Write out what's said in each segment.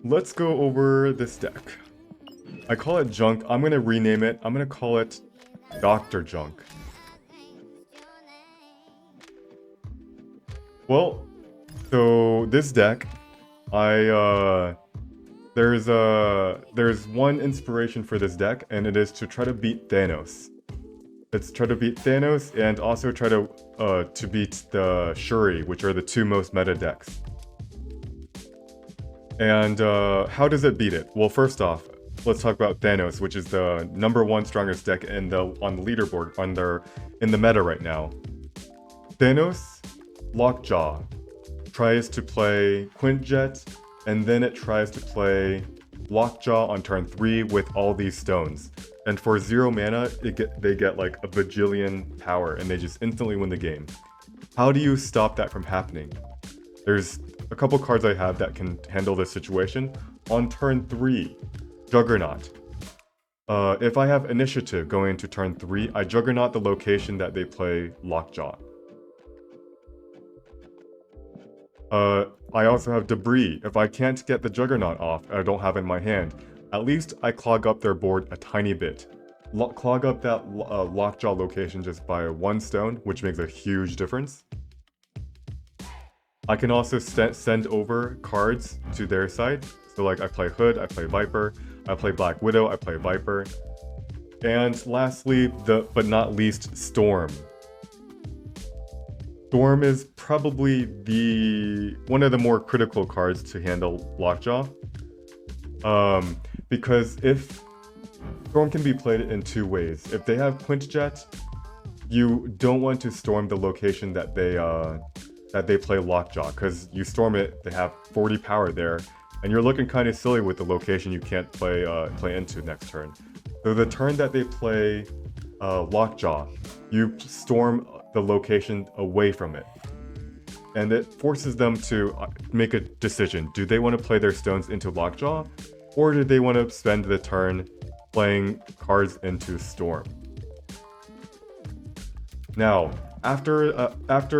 let's go over this deck. I call it Junk. I'm gonna rename it. I'm gonna call it Dr. Junk. Well, so this deck, there's one inspiration for this deck, and it is to try to beat Thanos. It's try to beat Thanos and also try to beat the Shuri, which are the two most meta decks. And how does it beat it? Well, first off, let's talk about Thanos, which is the #1 strongest deck on the leaderboard in the meta right now. Thanos, Lockjaw, tries to play Quintjet, and then it tries to play Lockjaw on turn 3 with all these stones. And for 0 mana, they get like a bajillion power, and they just instantly win the game. How do you stop that from happening? There's a couple cards I have that can handle this situation. On turn 3, Juggernaut. If I have initiative going into turn 3, I Juggernaut the location that they play Lockjaw. I also have Debrii. If I can't get the Juggernaut off, I don't have it in my hand, at least I clog up their board a tiny bit. Clog up that Lockjaw location just by 1 stone, which makes a huge difference. I can also send over cards to their side. So like I play Hood, I play Viper, I play Black Widow, I play Viper. And lastly, but not least, Storm. Storm is probably one of the more critical cards to handle Lockjaw. Because if Storm can be played in 2 ways. If they have Quintjet, you don't want to storm the location that they play Lockjaw, because you storm it, they have 40 power there, and you're looking kind of silly with the location you can't play into next turn. So the turn that they play Lockjaw, you storm the location away from it. And it forces them to make a decision. Do they want to play their stones into Lockjaw, or do they want to spend the turn playing cards into Storm? Now, after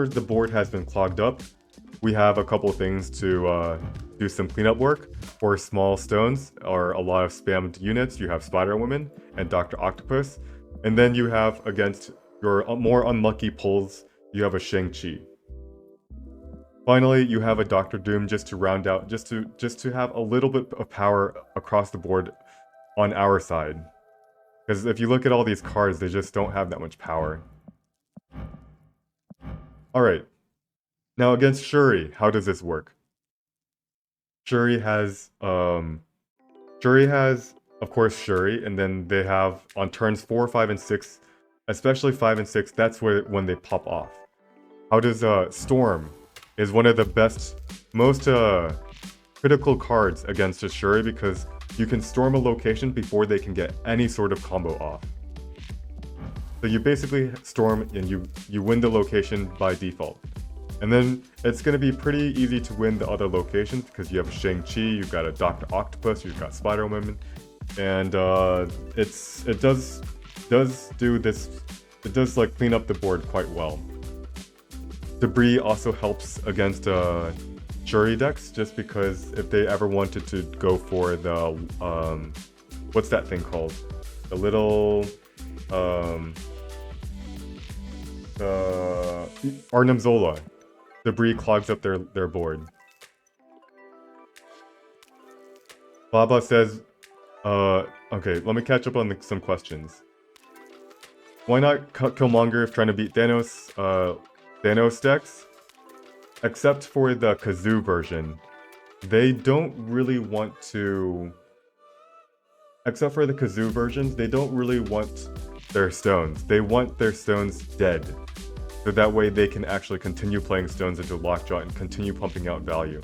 the board has been clogged up, we have a couple things to do some cleanup work. For small stones or a lot of spammed units, you have Spiderwoman and Dr. Octopus. And then you have, against your more unlucky pulls, you have a Shang Chi. Finally, you have a Doctor Doom just to round out, just to have a little bit of power across the board on our side. Because if you look at all these cards, they just don't have that much power. Alright. Now against Shuri, how does this work? Shuri has, of course, Shuri, and then they have, on turns 4, 5, and 6, especially 5 and 6, that's when they pop off. How does Storm is one of the most critical cards against a Shuri, because you can storm a location before they can get any sort of combo off. So you basically storm and you win the location by default. And then it's going to be pretty easy to win the other locations because you have Shang-Chi, you've got a Dr. Octopus, you've got Spiderwoman, and it does like clean up the board quite well. Debrii also helps against Shuri decks, just because if they ever wanted to go for the what's that thing called? The little Arnim Zola. Debrii clogs up their board. Baba says, okay, let me catch up on some questions. Why not Killmonger if trying to beat Thanos decks? Except for the Kazoo version, they don't really want to... Except for the Kazoo versions, they don't really want their stones. They want their stones dead. So that way they can actually continue playing stones into Lockjaw and continue pumping out value.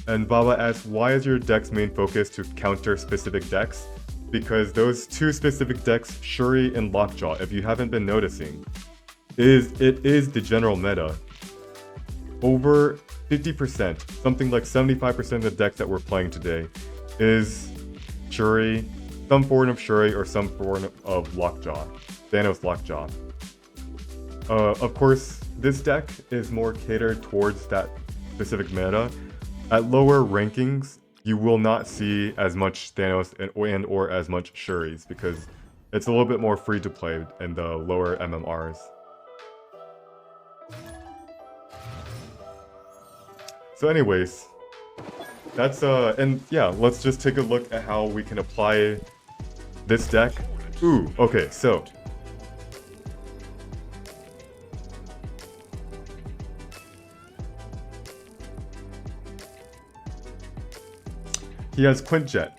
And Baba asks, why is your deck's main focus to counter specific decks? Because those 2 specific decks, Shuri and Lockjaw, if you haven't been noticing, it is the general meta. Over 50%, something like 75% of the decks that we're playing today is Shuri, some form of Shuri or some form of Lockjaw, Thanos Lockjaw. Of course, this deck is more catered towards that specific meta, At lower rankings, you will not see as much Thanos and or as much Shuris because it's a little bit more free to play in the lower MMRs. So anyways, that's and yeah, let's just take a look at how we can apply this deck. Ooh, okay, so he has Quintjet.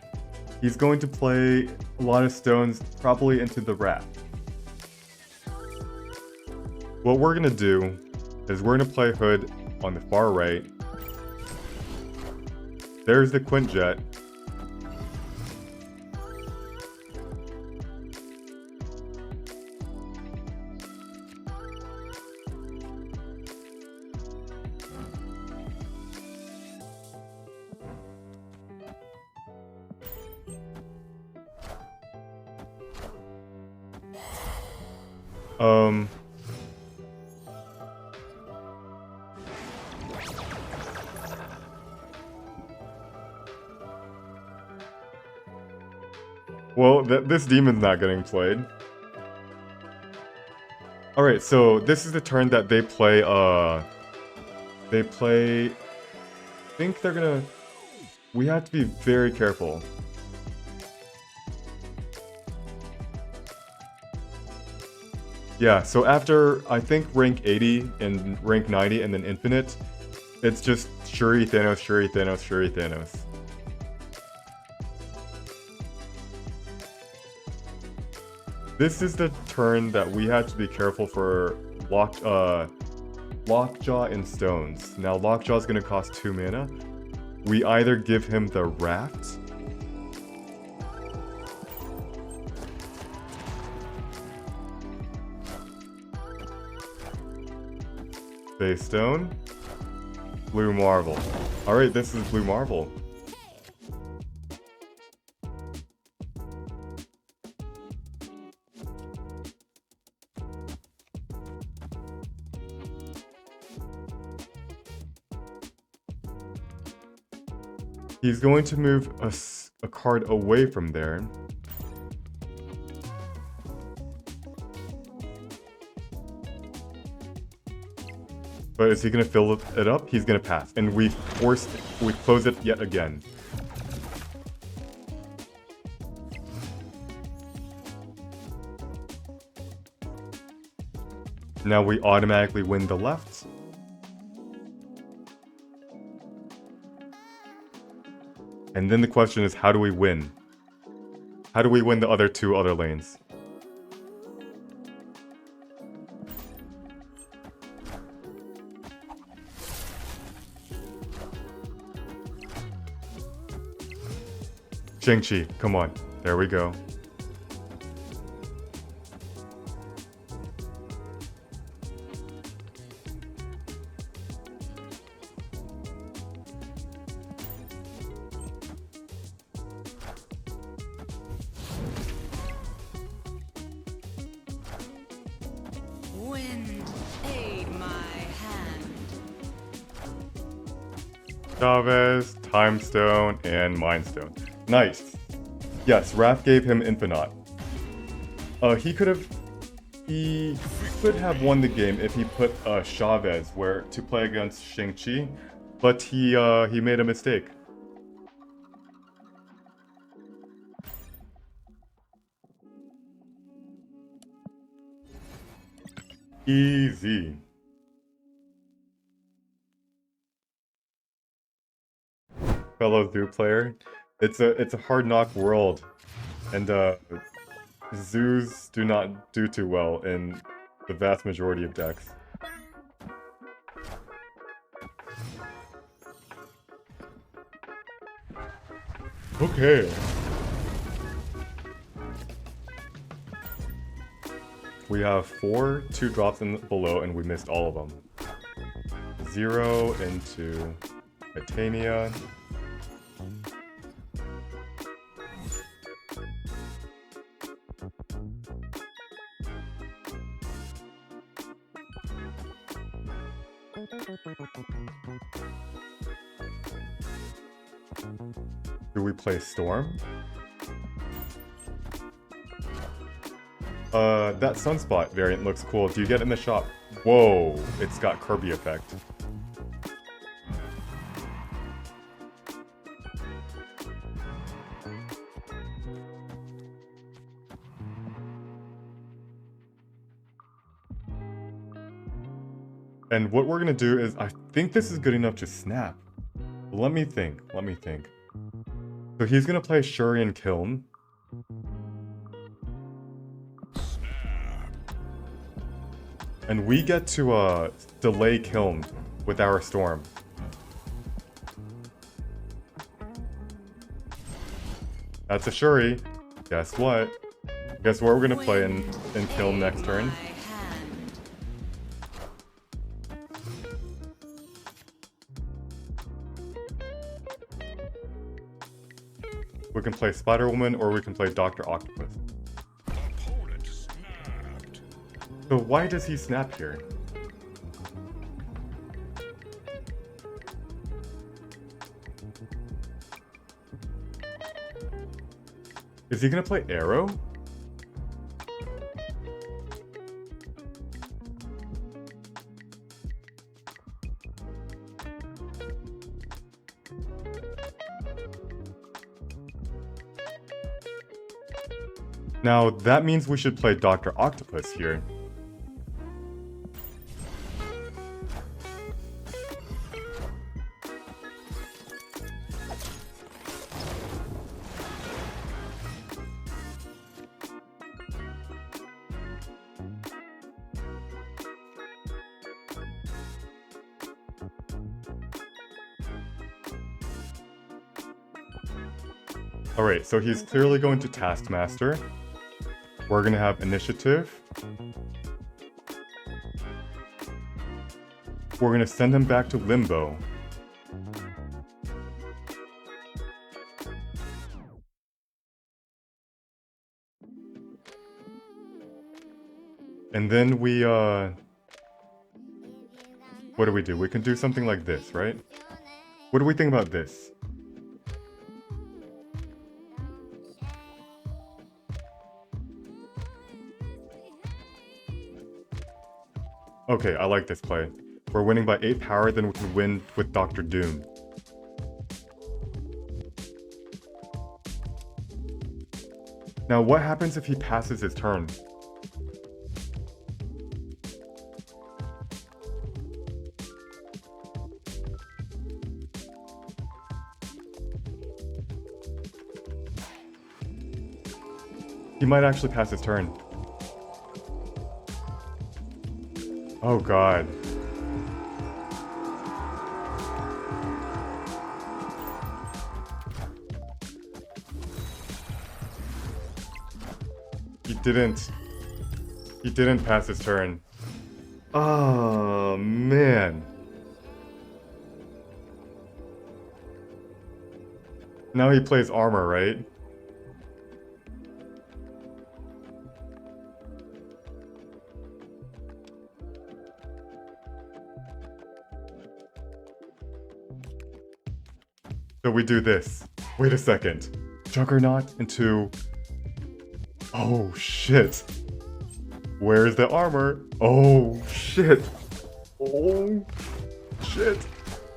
He's going to play a lot of stones probably into the Wrath. What we're gonna do is we're gonna play Hood on the far right. There's the Quintjet. Well, this demon's not getting played. Alright, so this is the turn that they play, I think they're gonna... We have to be very careful. Yeah, so after, I think, rank 80 and rank 90 and then Infinite, it's just Shuri, Thanos, Shuri, Thanos, Shuri, Thanos. This is the turn that we had to be careful for Lockjaw and Stones. Now Lockjaw is going to cost 2 mana. We either give him the Raft, Base Stone, Blue Marvel. Alright, this is Blue Marvel. He's going to move a card away from there. But is he going to fill it up? He's going to pass. And we close it yet again. Now we automatically win the left. And then the question is, how do we win? How do we win the other two lanes? Shang Chi, come on. There we go. Wind, aid my hand. Chavez, Time Stone, and Mind Stone. Nice. Yes, Wrath gave him Infinite. He could have won the game if he put Chavez to play against Shang Chi, but he made a mistake. Easy. Fellow Zoo player, it's a hard knock world, and zoos do not do too well in the vast majority of decks. Okay. We have 4 2-drops below, and we missed all of them. 0 into Titania. Do we play Storm? That Sunspot variant looks cool. Do you get it in the shop? Whoa, it's got Kirby effect. And what we're gonna do is, I think this is good enough to snap. Let me think. So he's gonna play Shuri and Kiln. And we get to delay Kiln with our Storm. That's a Shuri. Guess what? Guess what we're gonna play in Kiln next turn? We can play Spiderwoman or we can play Dr. Octopus. So why does he snap here? Is he gonna play Arrow? Now, that means we should play Dr. Octopus here. Alright, so he's clearly going to Taskmaster. We're gonna have Initiative. We're gonna send him back to Limbo. And then we, what do we do? We can do something like this, right? What do we think about this? Okay, I like this play. We're winning by 8 power, then we can win with Dr. Doom. Now, what happens if he passes his turn? He might actually pass his turn. Oh god. He didn't pass his turn. Oh man. Now he plays armor, right? So we do this. Wait a second. Juggernaut into... Oh shit. Where's the armor? Oh shit. Oh shit.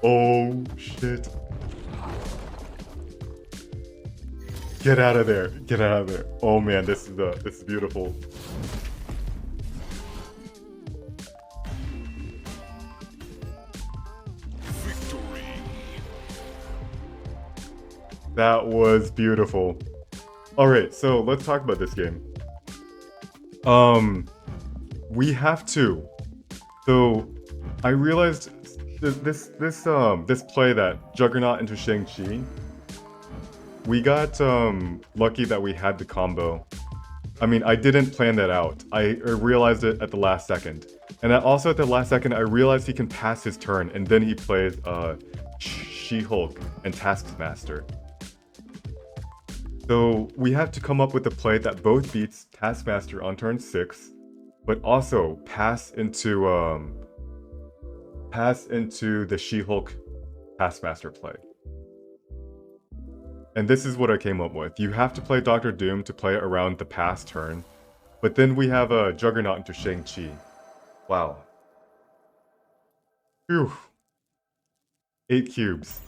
Oh shit. Get out of there. Get out of there. Oh man, this is beautiful. That was beautiful. Alright, so let's talk about this game. We have to. So I realized this play that Juggernaut into Shang Chi. We got lucky that we had the combo. I mean, I didn't plan that out. I realized it at the last second. And also at the last second, I realized he can pass his turn, and then he plays She-Hulk and Taskmaster. So we have to come up with a play that both beats Taskmaster on turn 6, but also pass into the She-Hulk Taskmaster play. And this is what I came up with. You have to play Doctor Doom to play it around the pass turn. But then we have a Juggernaut into Shang Chi. Wow. Phew. 8 cubes.